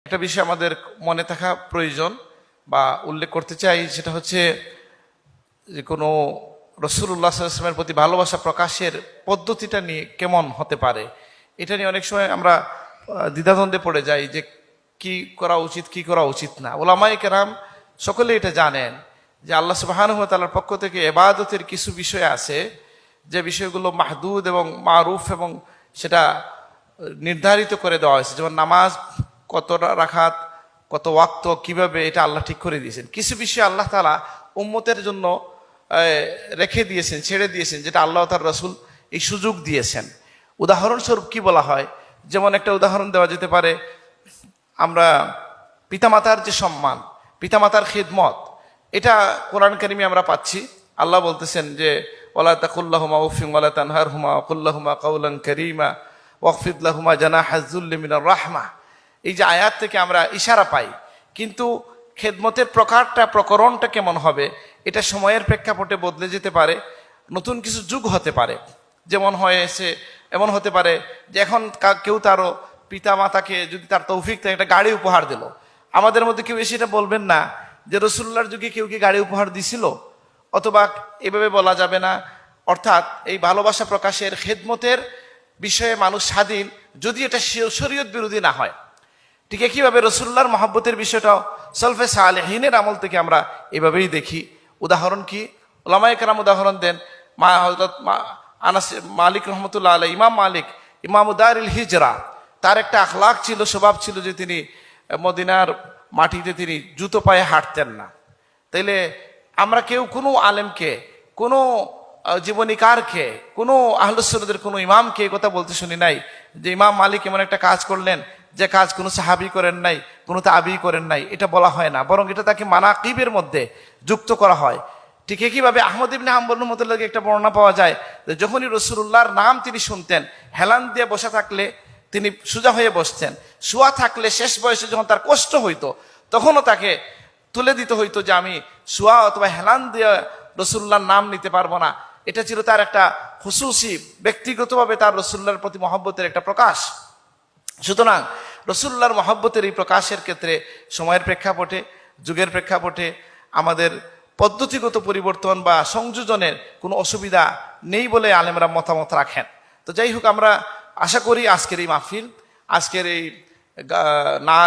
একটা বিষয় আমাদের মনে থাকা প্রয়োজন বা উল্লেখ করতে চাই, সেটা হচ্ছে যে কোনো রাসূলুল্লাহ সাল্লাল্লাহু আলাইহি ওয়াসাল্লামের প্রতি ভালোবাসা প্রকাশের পদ্ধতিটা নিয়ে কেমন হতে পারে, এটা নিয়ে অনেক সময় আমরা দ্বিধাদ্বন্দ্বে পড়ে যাই যে কি করা উচিত কি করা উচিত না। উলামায়ে কেরাম সকলে এটা জানেন যে আল্লাহ সুবহানাহু ওয়া তাআলার পক্ষ থেকে ইবাদতের কিছু বিষয় আছে যে বিষয়গুলো মাহদুদ এবং মারুফ এবং সেটা নির্ধারিত করে দেওয়া হয়েছে, যেমন নামাজ কত রাকাত কত ওয়াক্ত কিভাবে, এটা আল্লাহ ঠিক করে দিয়েছেন। কিছু বিষয় আল্লাহ তাআলা উম্মতের জন্য রেখে দিয়েছেন, ছেড়ে দিয়েছেন, যেটা আল্লাহ তার রাসূল এই সুযোগ দিয়েছেন। উদাহরণস্বরূপ কি বলা হয়, যেমন একটা উদাহরণ দেওয়া যেতে পারে, আমরা পিতামাতার যে সম্মান, পিতামাতার খিদমত, এটা কোরআন কারিমে আমরা পাচ্ছি। আল্লাহ বলতেছেন যে ওয়ালা তাকুল্লাহুমা উফিন ওয়ালা তানহারহুমা কুল্লাহুমা কাওলান কারীমা ওয়াখফিদ লাহুমা জানাহাজ যুল্লি মিনার রাহমা। এই যে আয়াত থেকে আমরা ইশারা পাই, কিন্তু খেদমতের প্রকরণটা কেমন হবে এটা সময়ের প্রেক্ষাপটে বদলে যেতে পারে, নতুন কিছু যুগ হতে পারে। যেমন হয়েছে এমন হতে পারে যে এখন কেউ তারও পিতা মাতাকে যদি তার তৌফিক থাকে একটা গাড়ি উপহার দিল, আমাদের মধ্যে কেউ এসে এটা বলবেন না যে রাসূলুল্লাহর যুগে কেউ কি গাড়ি উপহার দিছিল, অথবা এভাবে বলা যাবে না। অর্থাৎ এই ভালোবাসা প্রকাশের খেদমতের বিষয়ে মানুষ স্বাধীন, যদি এটা শরীয়ত বিরোধী না হয়। ঠিক একইভাবে রাসূলুল্লাহর মহব্বতের বিষয়টাও সালফে সালেহিনের আমল থেকে আমরা এভাবেই দেখি। উদাহরণ কি, উলামায়ে কেরাম উদাহরণ দেন, হযরত আনাস মালিক রহমতুল্লাহ আলাইহি, ইমাম মালিক ইমামু দারিল হিজরা, তার একটা আখলাক ছিল, স্বভাব ছিল যে তিনি মদিনার মাটিতে তিনি জুতো পায়ে হাঁটতেন না। তাইলে আমরা কেউ কোনো আলেমকে, কোনো জীবনীকারকে, কোনো আহলুস সুন্নাতের কোনো ইমামকে এই কথা বলতে শুনি নাই যে ইমাম মালিক এমন একটা কাজ করলেন যে কাজ কোনো সাহাবী করেন নাই, কোনো তাবী করেন নাই, এটা বলা হয় না, বরং এটা তাকে মানাকিবের মধ্যে যুক্ত করা হয়। ঠিক একইভাবে আহমদ ইবনে হাম্বল রহমাতুল্লাহর একটা বর্ণনা পাওয়া যায় যে যখনই রাসূলুল্লাহর নাম তিনি শুনতেন, হেলান দিয়ে বসে থাকলে তিনি সোজা হয়ে বসতেন, শোয়া থাকলে শেষ বয়সে যখন তার কষ্ট হইতো তখনও তাকে তুলে দিতে হইতো যে আমি শোয়া অথবা হেলান দিয়ে রাসূলুল্লাহর নাম নিতে পারবো না। এটা ছিল তার একটা খুসুসি, ব্যক্তিগতভাবে তার রাসূলুল্লাহর প্রতি মহব্বতের একটা প্রকাশ। সুতরাং রাসূলুল্লাহর মহব্বতের এই প্রকাশের ক্ষেত্রে সময়ের প্রেক্ষাপটে, যুগের প্রেক্ষাপটে আমাদের পদ্ধতিগত পরিবর্তন বা সংযোজনের কোনো অসুবিধা নেই বলে আলেমরা মতামত রাখেন। তো যাই হোক, আমরা আশা করি আজকের এই মাহফিল, আজকের এই নাচ